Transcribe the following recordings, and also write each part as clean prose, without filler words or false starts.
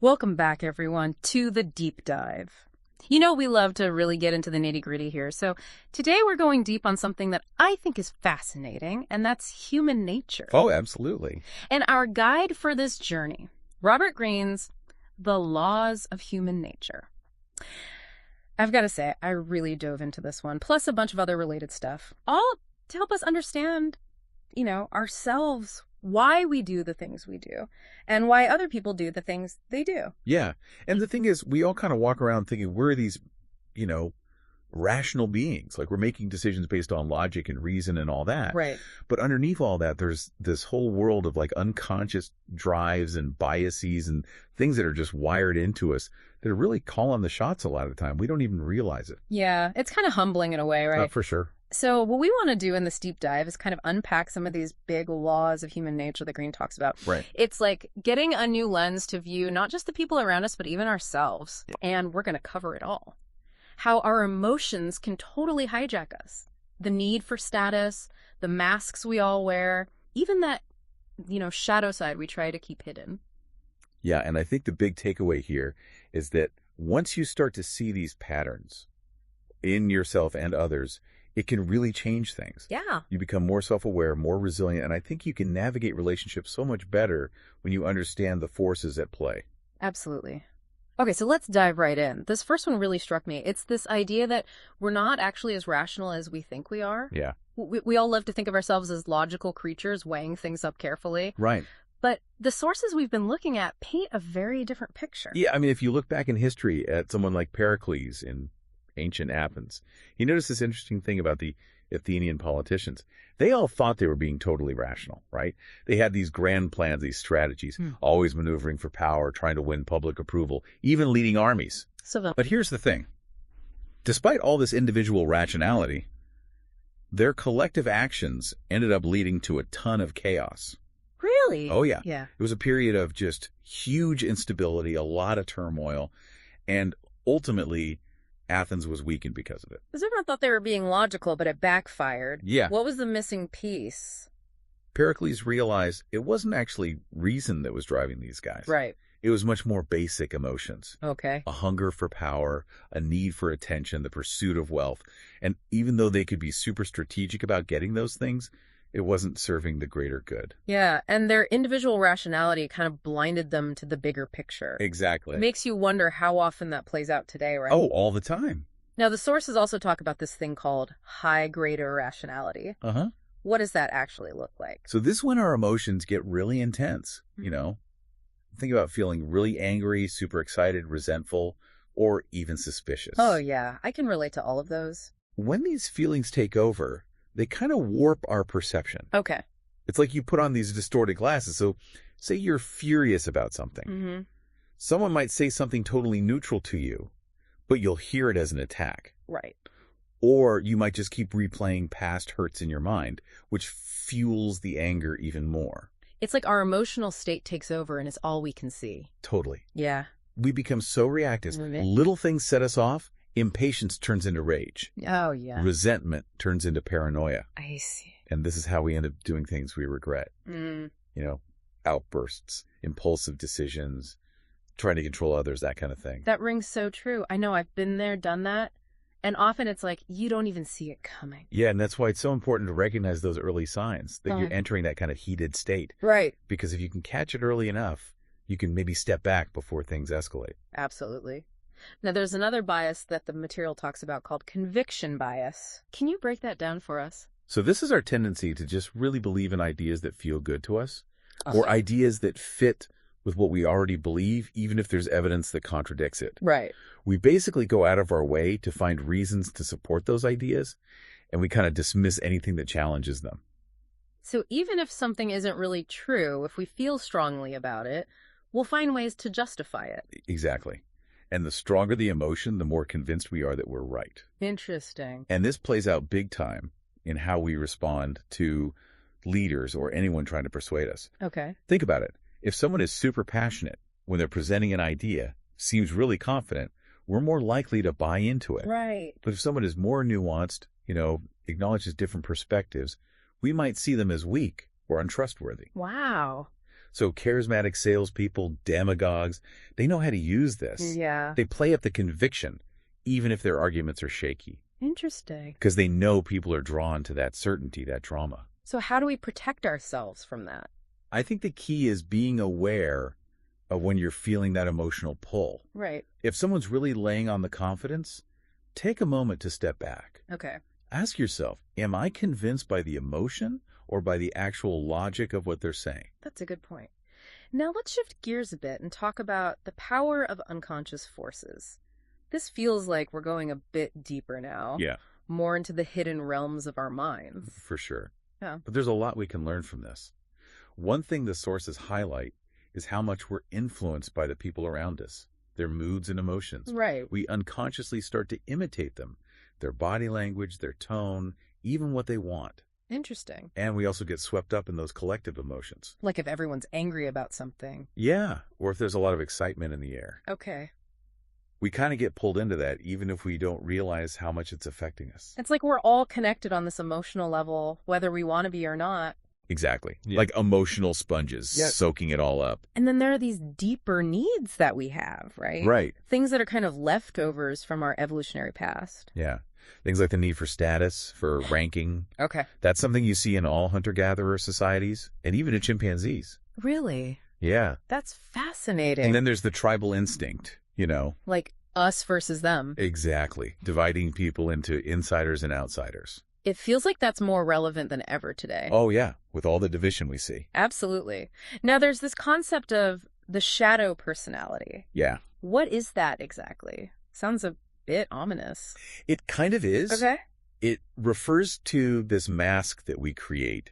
Welcome back, everyone, to the deep dive. You know, we love to really get into the nitty-gritty here. So today we're going deep on something that I think is fascinating, and that's human nature. Oh, absolutely. And our guide for this journey, Robert Greene's The Laws of Human Nature. I've got to say, I really dove into this one, plus a bunch of other related stuff, all to help us understand, ourselves, why we do the things we do, and why other people do the things they do. Yeah. And the thing is, we all kind of walk around thinking we're these, rational beings. Like we're making decisions based on logic and reason and all that. Right. But underneath all that, there's this whole world of like unconscious drives and biases and things that are just wired into us that are really calling the shots a lot of the time. We don't even realize it. Yeah, it's kind of humbling in a way, right? For sure. So what we want to do in this deep dive is kind of unpack some of these big laws of human nature that Greene talks about. Right. It's like getting a new lens to view not just the people around us, but even ourselves. Yeah. And we're going to cover it all. How our emotions can totally hijack us. The need for status, the masks we all wear, even that, shadow side we try to keep hidden. Yeah, and I think the big takeaway here is that once you start to see these patterns in yourself and others, it can really change things. Yeah. You become more self-aware, more resilient, and I think you can navigate relationships so much better when you understand the forces at play. Absolutely. Okay, so let's dive right in. This first one really struck me. It's this idea that we're not actually as rational as we think we are. Yeah. We all love to think of ourselves as logical creatures, weighing things up carefully. Right. But the sources we've been looking at paint a very different picture. Yeah, I mean, if you look back in history at someone like Pericles in ancient Athens, you notice this interesting thing about the Athenian politicians. They all thought they were being totally rational, right? They had these grand plans, these strategies, always maneuvering for power, trying to win public approval, even leading armies. But here's the thing. Despite all this individual rationality, their collective actions ended up leading to a ton of chaos. Really? Oh, yeah. Yeah. It was a period of just huge instability, a lot of turmoil, and ultimately Athens was weakened because of it. Because everyone thought they were being logical, but it backfired. Yeah. What was the missing piece? Pericles realized it wasn't actually reason that was driving these guys. Right. It was much more basic emotions. Okay. A hunger for power, a need for attention, the pursuit of wealth. And even though they could be super strategic about getting those things, it wasn't serving the greater good. Yeah, and their individual rationality kind of blinded them to the bigger picture. Exactly. It makes you wonder how often that plays out today, right? Oh, all the time. Now, the sources also talk about this thing called high-grade irrationality. Uh-huh. What does that actually look like? So this is when our emotions get really intense, Think about feeling really angry, super excited, resentful, or even suspicious. Oh, yeah. I can relate to all of those. When these feelings take over, they kind of warp our perception. Okay. It's like you put on these distorted glasses. So say you're furious about something. Mm-hmm. Someone might say something totally neutral to you, but you'll hear it as an attack. Right. Or you might just keep replaying past hurts in your mind, which fuels the anger even more. It's like our emotional state takes over and it's all we can see. Totally. Yeah. We become so reactive. Little things set us off. Impatience turns into rage. Oh, yeah. Resentment turns into paranoia. I see. And this is how we end up doing things we regret. Outbursts, impulsive decisions, trying to control others, that kind of thing. That rings so true. I know I've been there, done that. And often it's like, you don't even see it coming. Yeah, and that's why it's so important to recognize those early signs that you're entering that kind of heated state. Right. Because if you can catch it early enough, you can maybe step back before things escalate. Absolutely. Now, there's another bias that the material talks about called conviction bias. Can you break that down for us? So this is our tendency to just really believe in ideas that feel good to us, or ideas that fit with what we already believe, even if there's evidence that contradicts it. Right. We basically go out of our way to find reasons to support those ideas, and we kind of dismiss anything that challenges them. So even if something isn't really true, if we feel strongly about it, we'll find ways to justify it. Exactly. And the stronger the emotion, the more convinced we are that we're right. Interesting. And this plays out big time in how we respond to leaders or anyone trying to persuade us. Okay. Think about it. If someone is super passionate when they're presenting an idea, seems really confident, we're more likely to buy into it. Right. But if someone is more nuanced, acknowledges different perspectives, we might see them as weak or untrustworthy. Wow. So charismatic salespeople, demagogues, they know how to use this. Yeah. They play up the conviction, even if their arguments are shaky, Interesting. because they know people are drawn to that certainty, that drama. So how do we protect ourselves from that? I think the key is being aware of when you're feeling that emotional pull. Right. If someone's really laying on the confidence, take a moment to step back. Okay. Ask yourself, am I convinced by the emotion or by the actual logic of what they're saying? That's a good point. Now let's shift gears a bit and talk about the power of unconscious forces. This feels like we're going a bit deeper now. Yeah, More into the hidden realms of our minds. for sure. Yeah. But there's a lot we can learn from this. One thing the sources highlight is how much we're influenced by the people around us, their moods and emotions. Right. We unconsciously start to imitate them, their body language, their tone, even what they want. Interesting. And we also get swept up in those collective emotions. Like if everyone's angry about something. Yeah, or if there's a lot of excitement in the air. Okay. We kind of get pulled into that even if we don't realize how much it's affecting us. It's like we're all connected on this emotional level, whether we want to be or not. Exactly. Yeah. Like emotional sponges, Yeah. soaking it all up. And then there are these deeper needs that we have, right? Right. Things that are kind of leftovers from our evolutionary past. Yeah. Things like the need for status, for ranking. Okay. That's something you see in all hunter-gatherer societies and even in chimpanzees. Really? Yeah. That's fascinating. And then there's the tribal instinct, Like us versus them. Exactly. Dividing people into insiders and outsiders. It feels like that's more relevant than ever today. Oh, yeah. With all the division we see. Absolutely. Now, there's this concept of the shadow personality. Yeah. What is that exactly? Sounds a bit ominous. It kind of is. Okay. It refers to this mask that we create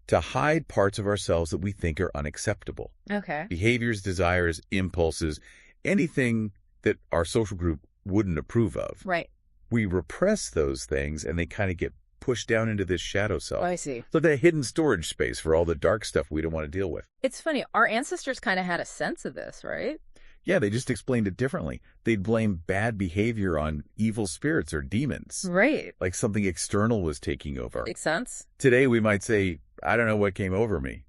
to hide parts of ourselves that we think are unacceptable. Okay. Behaviors, desires, impulses, anything that our social group wouldn't approve of. Right. We repress those things and they kind of get pushed down into this shadow self. Oh, I see. So that hidden storage space for all the dark stuff we don't want to deal with. It's funny. Our ancestors kind of had a sense of this, right? Yeah, they just explained it differently. They'd blame bad behavior on evil spirits or demons. Right. Like something external was taking over. Makes sense. Today we might say, I don't know what came over me.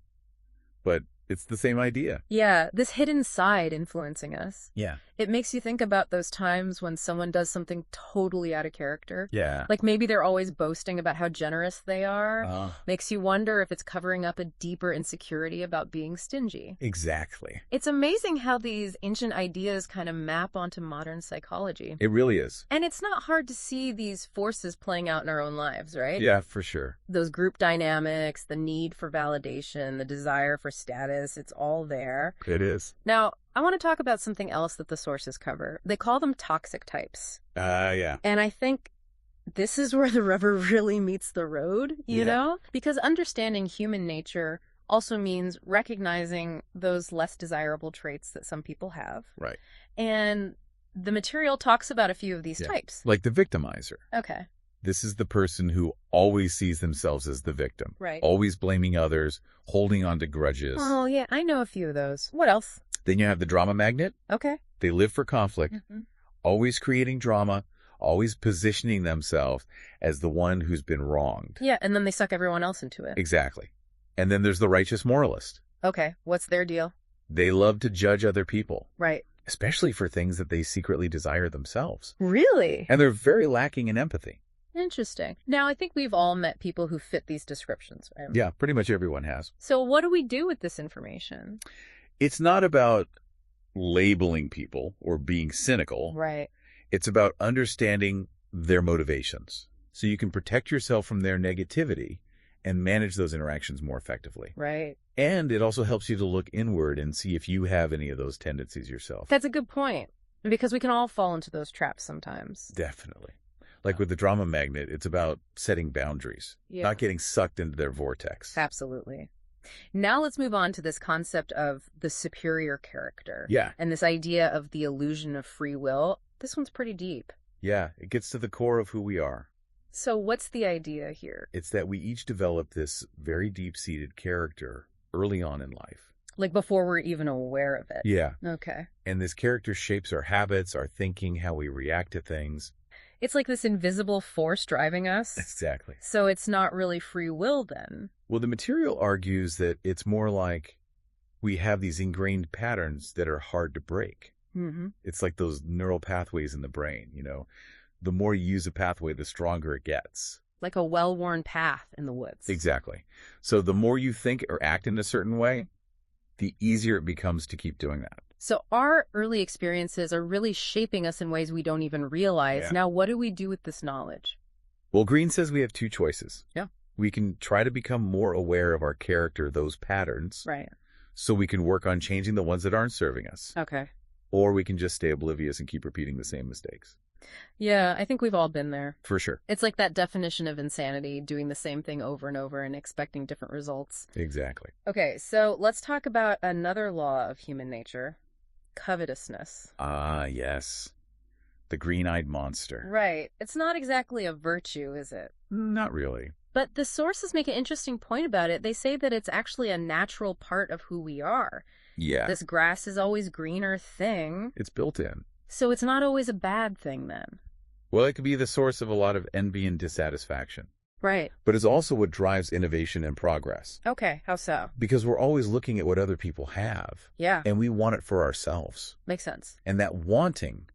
But it's the same idea. Yeah. This hidden side influencing us. Yeah. It makes you think about those times when someone does something totally out of character. Yeah. Like maybe they're always boasting about how generous they are. Makes you wonder if it's covering up a deeper insecurity about being stingy. Exactly. It's amazing how these ancient ideas kind of map onto modern psychology. It really is. And it's not hard to see these forces playing out in our own lives, right? Yeah, for sure. Those group dynamics, the need for validation, the desire for status, it's all there. It is. Now, I want to talk about something else that the sources cover. They call them toxic types. Yeah. And I think this is where the rubber really meets the road, you know? Because understanding human nature also means recognizing those less desirable traits that some people have. Right. And the material talks about a few of these types. Like the victimizer. Okay. This is the person who always sees themselves as the victim. Right. Always blaming others, holding on to grudges. Oh, yeah. I know a few of those. What else? Then you have the drama magnet. Okay. They live for conflict, always creating drama, always positioning themselves as the one who's been wronged. Yeah, and then they suck everyone else into it. Exactly. And then there's the righteous moralist. Okay. What's their deal? They love to judge other people, Right. especially for things that they secretly desire themselves. Really? And they're very lacking in empathy. Interesting. Now, I think we've all met people who fit these descriptions, right? Yeah, pretty much everyone has. So what do we do with this information? It's not about labeling people or being cynical. Right. It's about understanding their motivations so you can protect yourself from their negativity and manage those interactions more effectively. Right. And it also helps you to look inward and see if you have any of those tendencies yourself. That's a good point, because we can all fall into those traps sometimes. Definitely. Like with the drama magnet, it's about setting boundaries, Yeah. not getting sucked into their vortex. Absolutely. Now let's move on to this concept of the superior character. Yeah. And this idea of the illusion of free will. This one's pretty deep. Yeah, it gets to the core of who we are. So what's the idea here? It's that we each develop this very deep-seated character early on in life. Like before we're even aware of it. Yeah. Okay. And this character shapes our habits, our thinking, how we react to things. It's like this invisible force driving us. Exactly. So it's not really free will then. Well, the material argues that it's more like we have these ingrained patterns that are hard to break. Mm-hmm. It's like those neural pathways in the brain, The more you use a pathway, the stronger it gets. Like a well-worn path in the woods. Exactly. So the more you think or act in a certain way, the easier it becomes to keep doing that. So our early experiences are really shaping us in ways we don't even realize. Yeah. Now, what do we do with this knowledge? Well, Greene says we have two choices. Yeah. We can try to become more aware of our character, those patterns, Right. so we can work on changing the ones that aren't serving us. Okay. Or we can just stay oblivious and keep repeating the same mistakes. Yeah, I think we've all been there. For sure. It's like that definition of insanity, doing the same thing over and over and expecting different results. Exactly. Okay, so let's talk about another law of human nature, covetousness. Ah, yes. The green-eyed monster. Right. It's not exactly a virtue, is it? Not really. But the sources make an interesting point about it. They say that it's actually a natural part of who we are. Yeah. This grass is always greener thing. It's built in. So it's not always a bad thing then. Well, it could be the source of a lot of envy and dissatisfaction. Right. But it's also what drives innovation and progress. Okay, how so? Because we're always looking at what other people have. Yeah. And we want it for ourselves. Makes sense. And that wanting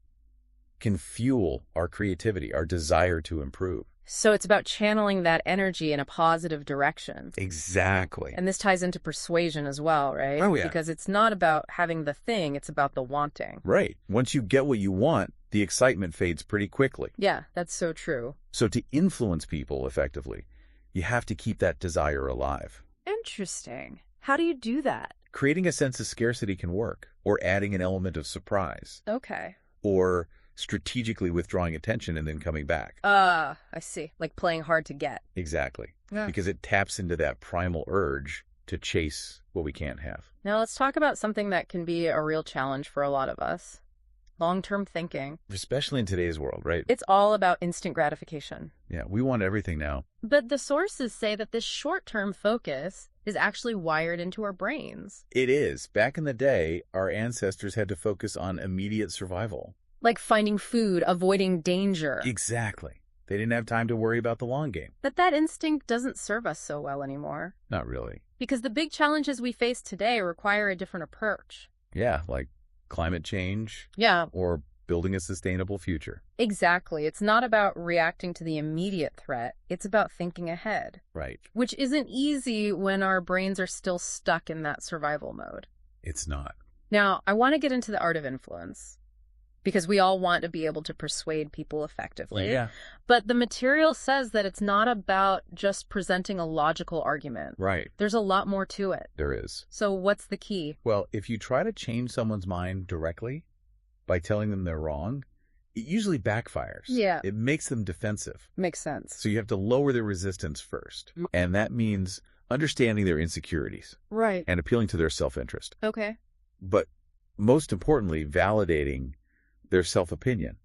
can fuel our creativity, our desire to improve. So it's about channeling that energy in a positive direction. Exactly. And this ties into persuasion as well, right? Oh, yeah. Because it's not about having the thing, it's about the wanting. Right. Once you get what you want, the excitement fades pretty quickly. Yeah, that's so true. So to influence people effectively, you have to keep that desire alive. Interesting. How do you do that? Creating a sense of scarcity can work, or adding an element of surprise, Okay. or strategically withdrawing attention and then coming back. I see. Like playing hard to get. Exactly. Yeah. Because it taps into that primal urge to chase what we can't have. Now let's talk about something that can be a real challenge for a lot of us. Long-term thinking. Especially in today's world, right? It's all about instant gratification. Yeah, we want everything now. But the sources say that this short-term focus is actually wired into our brains. It is. Back in the day, our ancestors had to focus on immediate survival. Like finding food, avoiding danger. Exactly. They didn't have time to worry about the long game. But that instinct doesn't serve us so well anymore. Not really. Because the big challenges we face today require a different approach. Yeah, like climate change. Yeah. Or building a sustainable future. Exactly. It's not about reacting to the immediate threat. It's about thinking ahead. Right. Which isn't easy when our brains are still stuck in that survival mode. It's not. Now, I want to get into the art of influence. Because we all want to be able to persuade people effectively. Yeah. But the material says that it's not about just presenting a logical argument. Right. There's a lot more to it. There is. So what's the key? Well, if you try to change someone's mind directly by telling them they're wrong, it usually backfires. Yeah. It makes them defensive. Makes sense. So you have to lower their resistance first. And that means understanding their insecurities Right. and appealing to their self-interest. Okay. But most importantly, validating their self-opinion.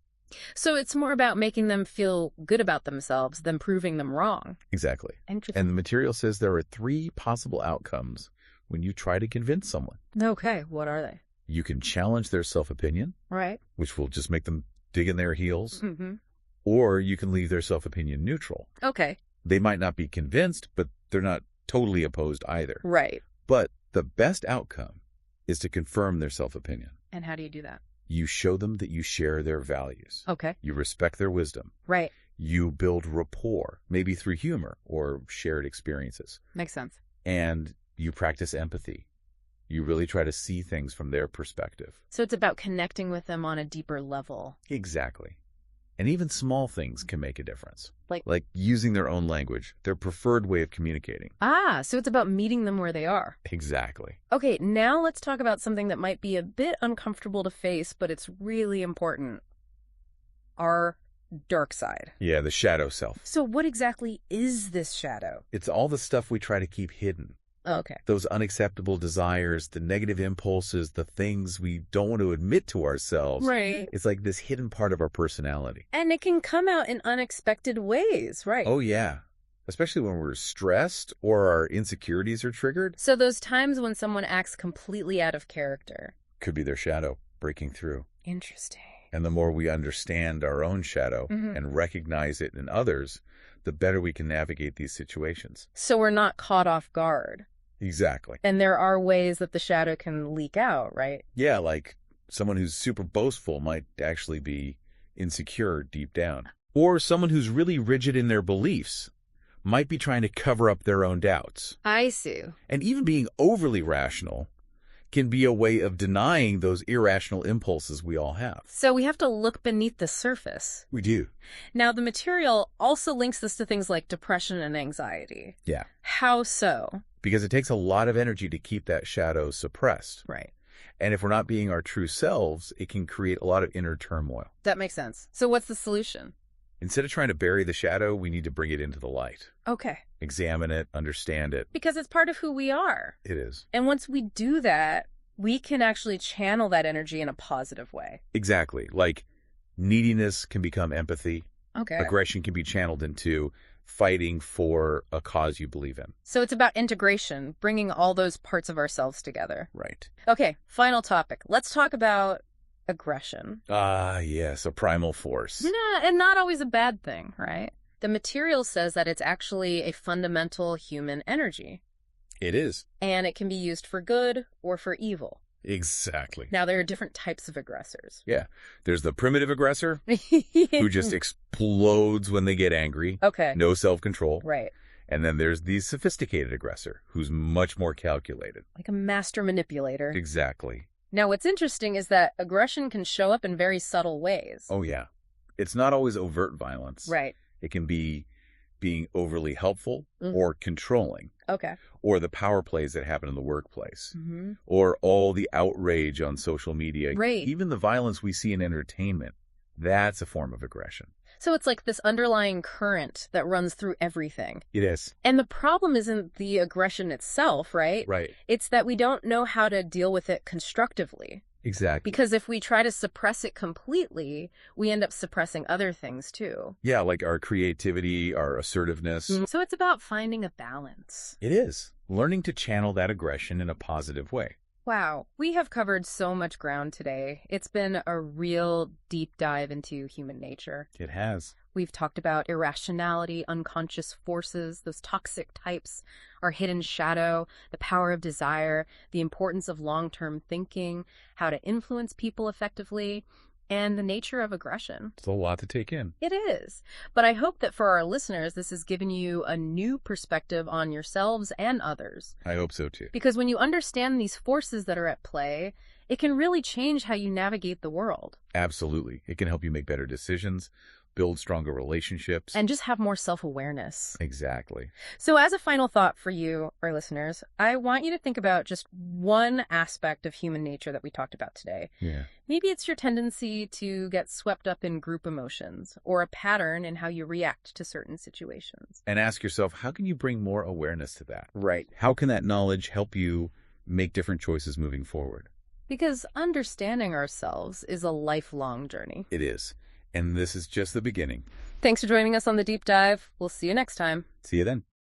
So it's more about making them feel good about themselves than proving them wrong. Exactly. Interesting. And the material says there are 3 possible outcomes when you try to convince someone. Okay, what are they? You can challenge their self-opinion, Right. which will just make them dig in their heels, Mm-hmm. or you can leave their self-opinion neutral. Okay. They might not be convinced, but they're not totally opposed either. Right. But the best outcome is to confirm their self-opinion. And how do you do that? You show them that you share their values. Okay. You respect their wisdom. Right. You build rapport, maybe through humor or shared experiences. Makes sense. And you practice empathy. You really try to see things from their perspective. So it's about connecting with them on a deeper level. Exactly. And even small things can make a difference. Like using their own language, their preferred way of communicating. so it's about meeting them where they are. Exactly. Okay, now let's talk about something that might be a bit uncomfortable to face, but it's really important. Our dark side. Yeah, the shadow self. So what exactly is this shadow? It's all the stuff we try to keep hidden. Okay. Those unacceptable desires, the negative impulses, the things we don't want to admit to ourselves. Right. It's like this hidden part of our personality. And it can come out in unexpected ways, right? Oh, yeah. Especially when we're stressed or our insecurities are triggered. So those times when someone acts completely out of character. Could be their shadow breaking through. Interesting. And the more we understand our own shadow and recognize it in others, the better we can navigate these situations. So we're not caught off guard. Exactly. And there are ways that the shadow can leak out, right? Yeah, like someone who's super boastful might actually be insecure deep down. Or someone who's really rigid in their beliefs might be trying to cover up their own doubts. I see. And even being overly rational can be a way of denying those irrational impulses we all have. So we have to look beneath the surface. We do. Now, the material also links this to things like depression and anxiety. Yeah. How so? Because it takes a lot of energy to keep that shadow suppressed. Right. And if we're not being our true selves, it can create a lot of inner turmoil. That makes sense. So what's the solution? Instead of trying to bury the shadow, we need to bring it into the light. Okay. Examine it, understand it. Because it's part of who we are. It is. And once we do that, we can actually channel that energy in a positive way. Exactly. Like neediness can become empathy. Okay. Aggression can be channeled into fighting for a cause you believe in. So it's about integration, bringing all those parts of ourselves together. Right. Okay, final topic. Let's talk about aggression. Ah, yes, a primal force. Nah, and not always a bad thing, right? The material says that it's actually a fundamental human energy. It is. And it can be used for good or for evil. Exactly. Now, there are different types of aggressors. Yeah. There's the primitive aggressor who just explodes when they get angry. Okay. No self-control. Right. And then there's the sophisticated aggressor who's much more calculated. Like a master manipulator. Exactly. Now, what's interesting is that aggression can show up in very subtle ways. Oh, yeah. It's not always overt violence. Right. It can be being overly helpful or controlling. Okay. Or the power plays that happen in the workplace. Mm-hmm. Or all the outrage on social media. Right. Even the violence we see in entertainment. That's a form of aggression. So it's like this underlying current that runs through everything. It is. And the problem isn't the aggression itself, right? Right. It's that we don't know how to deal with it constructively. Exactly. Because if we try to suppress it completely, we end up suppressing other things too. Yeah, like our creativity, our assertiveness. So it's about finding a balance. It is. Learning to channel that aggression in a positive way. Wow, we have covered so much ground today. It's been a real deep dive into human nature. It has. We've talked about irrationality, unconscious forces, those toxic types, our hidden shadow, the power of desire, the importance of long-term thinking, how to influence people effectively, and the nature of aggression. It's a lot to take in. It is. But I hope that for our listeners, this has given you a new perspective on yourselves and others. I hope so too. Because when you understand these forces that are at play, it can really change how you navigate the world. Absolutely. It can help you make better decisions, build stronger relationships. And just have more self-awareness. Exactly. So as a final thought for you, our listeners, I want you to think about just one aspect of human nature that we talked about today. Yeah. Maybe it's your tendency to get swept up in group emotions or a pattern in how you react to certain situations. And ask yourself, how can you bring more awareness to that? Right. How can that knowledge help you make different choices moving forward? Because understanding ourselves is a lifelong journey. It is. And this is just the beginning. Thanks for joining us on the Deep Dive. We'll see you next time. See you then.